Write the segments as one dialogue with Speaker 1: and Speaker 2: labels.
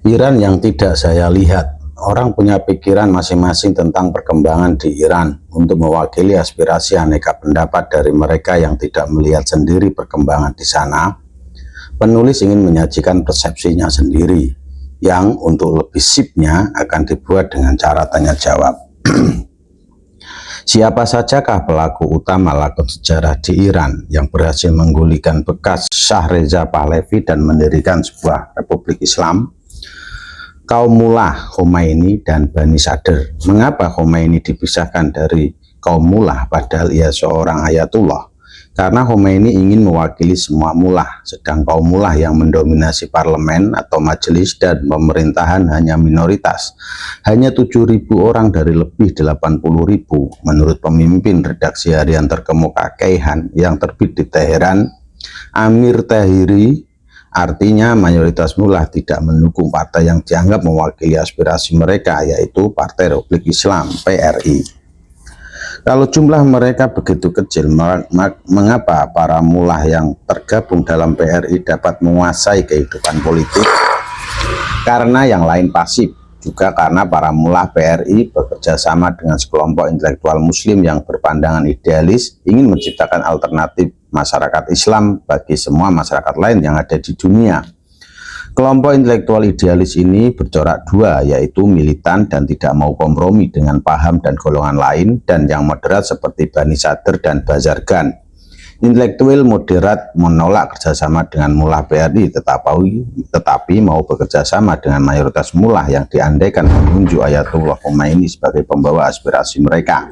Speaker 1: Iran yang tidak saya lihat. Orang punya pikiran masing-masing tentang perkembangan di Iran untuk mewakili aspirasi aneka pendapat dari mereka yang tidak melihat sendiri perkembangan di sana. Penulis ingin menyajikan persepsinya sendiri yang untuk lebih sipnya akan dibuat dengan cara tanya jawab. Siapa sajakah pelaku utama lakon sejarah di Iran yang berhasil menggulingkan bekas Shah Reza Pahlavi dan mendirikan sebuah republik Islam? Kaum Mullah Khomeini dan Bani Sadr. Mengapa Khomeini dipisahkan dari kaum Mullah padahal ia seorang ayatullah? Karena Khomeini ingin mewakili semua mullah, sedang kaum mullah yang mendominasi parlemen atau majelis dan pemerintahan hanya minoritas. Hanya 7.000 orang dari lebih 80.000 menurut pemimpin redaksi harian terkemuka Kayhan yang terbit di Teheran, Amir Tahiri. Artinya mayoritas mullah tidak mendukung partai yang dianggap mewakili aspirasi mereka, yaitu Partai Republik Islam (PRI). Kalau jumlah mereka begitu kecil, mengapa para mullah yang tergabung dalam PRI dapat menguasai kehidupan politik? Karena yang lain pasif, juga karena para mullah PRI bekerja sama dengan sekelompok intelektual muslim yang berpandangan idealis, ingin menciptakan alternatif masyarakat Islam bagi semua masyarakat lain yang ada di dunia. Kelompok intelektual idealis ini bercorak dua, yaitu militan dan tidak mau kompromi dengan paham dan golongan lain, dan yang moderat seperti Bani Sadr dan Bazargan. Intelektual moderat menolak kerjasama dengan mullah PRI, tetapi mau bekerja sama dengan mayoritas mullah yang diandaikan menunjuk Ayatullah Khomeini sebagai pembawa aspirasi mereka.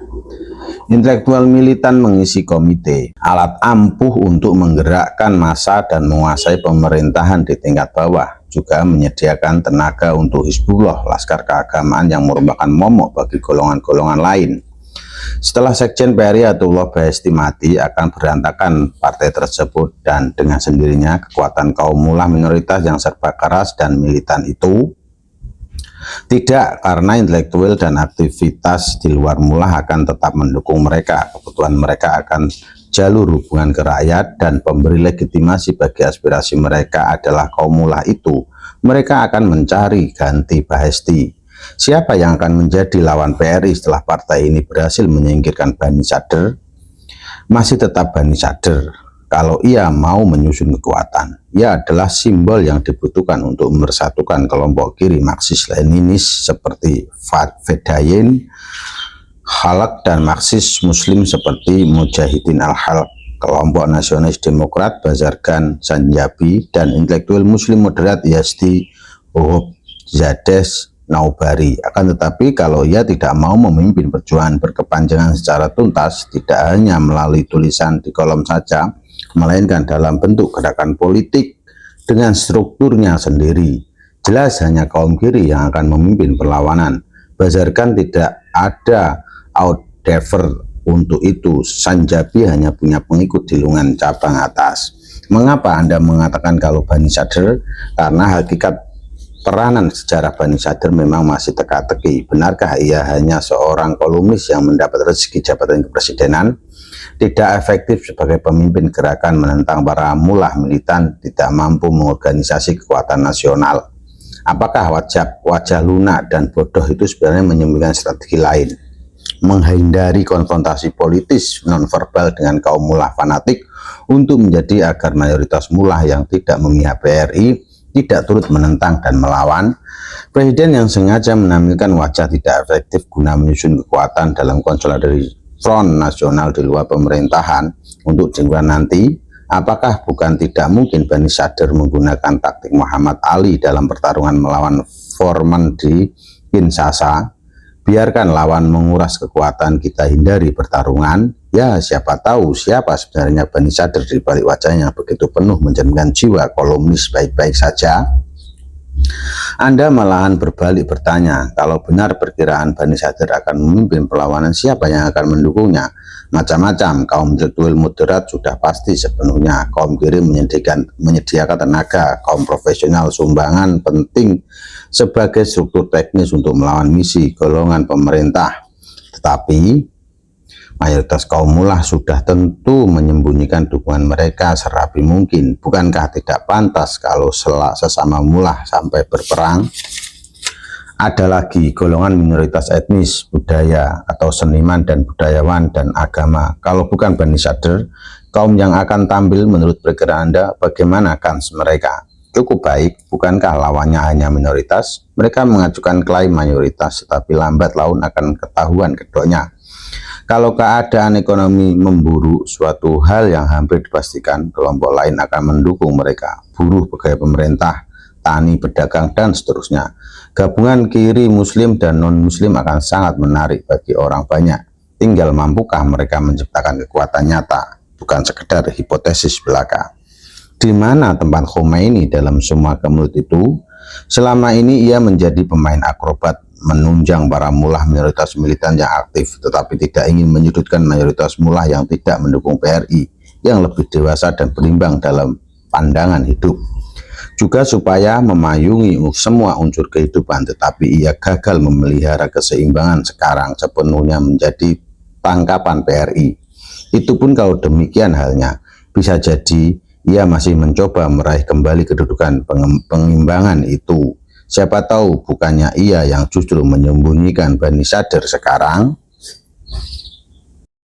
Speaker 1: Intelektual militan mengisi komite, alat ampuh untuk menggerakkan massa dan menguasai pemerintahan di tingkat bawah, juga menyediakan tenaga untuk Hizbullah, laskar keagamaan yang merupakan momok bagi golongan-golongan lain. Setelah Sekjen PRI Ayatullah Bahesti mati, akan berantakan partai tersebut, dan dengan sendirinya kekuatan kaum mullah minoritas yang serba keras dan militan itu tidak, karena intelektual dan aktivitas di luar mullah akan tetap mendukung mereka. Kebutuhan mereka akan jalur hubungan ke rakyat, dan pemberi legitimasi bagi aspirasi mereka adalah kaum mullah itu. Mereka akan mencari ganti Bahesti. Siapa yang akan menjadi lawan PRI setelah partai ini berhasil menyingkirkan Bani Sadr? Masih tetap Bani Sadr. Kalau ia mau menyusun kekuatan, ia adalah simbol yang dibutuhkan untuk mempersatukan kelompok kiri Marxis-Leninis seperti Fedayeen Khalq dan Marxis Muslim seperti Mujahidin Al-Khalq, kelompok nasionalis Demokrat Bazargan Sanjabi, dan intelektual Muslim moderat Yazdi Zadeh Naubari. Akan tetapi kalau ia tidak mau memimpin perjuangan berkepanjangan secara tuntas, tidak hanya melalui tulisan di kolom saja, melainkan dalam bentuk gerakan politik dengan strukturnya sendiri, jelas hanya kaum kiri yang akan memimpin perlawanan. Bazargan tidak ada outdaver untuk itu. Sanjabi hanya punya pengikut di lengan cabang atas. Mengapa Anda mengatakan kalau Bani Sadr? Karena hakikat peranan sejarah Bani Sadr memang masih teka-teki. Benarkah ia hanya seorang kolumnis yang mendapat rezeki jabatan kepresidenan? Tidak efektif sebagai pemimpin gerakan menentang para mullah militan, tidak mampu mengorganisasi kekuatan nasional. Apakah wajah lunak dan bodoh itu sebenarnya menyembunyikan strategi lain? Menghindari konfrontasi politis nonverbal dengan kaum mullah fanatik untuk menjadi agar mayoritas mullah yang tidak memihak PRI tidak turut menentang dan melawan. Presiden yang sengaja menampilkan wajah tidak efektif guna menyusun kekuatan dalam konsolidasi front nasional di luar pemerintahan untuk jangkauan nanti. Apakah bukan tidak mungkin Bani Sadr menggunakan taktik Muhammad Ali dalam pertarungan melawan Foreman di Kinshasa? Biarkan lawan menguras kekuatan, kita hindari pertarungan. Ya, siapa tahu siapa sebenarnya Bani Sadr di balik wajahnya yang begitu penuh mencerminkan jiwa kolumnis baik-baik saja. Anda malahan berbalik bertanya, kalau benar perkiraan Bani Sadr akan memimpin perlawanan, siapa yang akan mendukungnya? Macam-macam. Kaum intelektual moderat sudah pasti sepenuhnya. Kaum kiri menyediakan tenaga. Kaum profesional sumbangan penting sebagai struktur teknis untuk melawan misi golongan pemerintah. Tetapi Mayoritas kaum mullah sudah tentu menyembunyikan dukungan mereka serapi mungkin. Bukankah tidak pantas kalau sesama mullah sampai berperang? Ada lagi golongan minoritas etnis, budaya, atau seniman dan budayawan dan agama. Kalau bukan Bani Sadr, kaum yang akan tampil menurut perkiraan Anda, bagaimana kans mereka? Cukup baik, bukankah lawannya hanya minoritas? Mereka mengajukan klaim mayoritas, tetapi lambat laun akan ketahuan keduanya. Kalau keadaan ekonomi memburuk, suatu hal yang hampir dipastikan kelompok lain akan mendukung mereka. Buruh, pegawai pemerintah, tani, pedagang, dan seterusnya. Gabungan kiri muslim dan non-muslim akan sangat menarik bagi orang banyak. Tinggal mampukah mereka menciptakan kekuatan nyata, bukan sekedar hipotesis belaka. Di mana tempat Khomeini dalam semua kemelut itu? Selama ini ia menjadi pemain akrobat, menunjang para mullah minoritas militan yang aktif, tetapi tidak ingin menyudutkan mayoritas mullah yang tidak mendukung PRI, yang lebih dewasa dan berimbang dalam pandangan hidup. Juga supaya memayungi semua unsur kehidupan, tetapi ia gagal memelihara keseimbangan sekarang sepenuhnya menjadi tangkapan PRI. Itu pun kalau demikian halnya, bisa jadi ia masih mencoba meraih kembali kedudukan pengimbangan itu. Siapa tahu bukannya ia yang justru menyembunyikan Bani Sadr sekarang.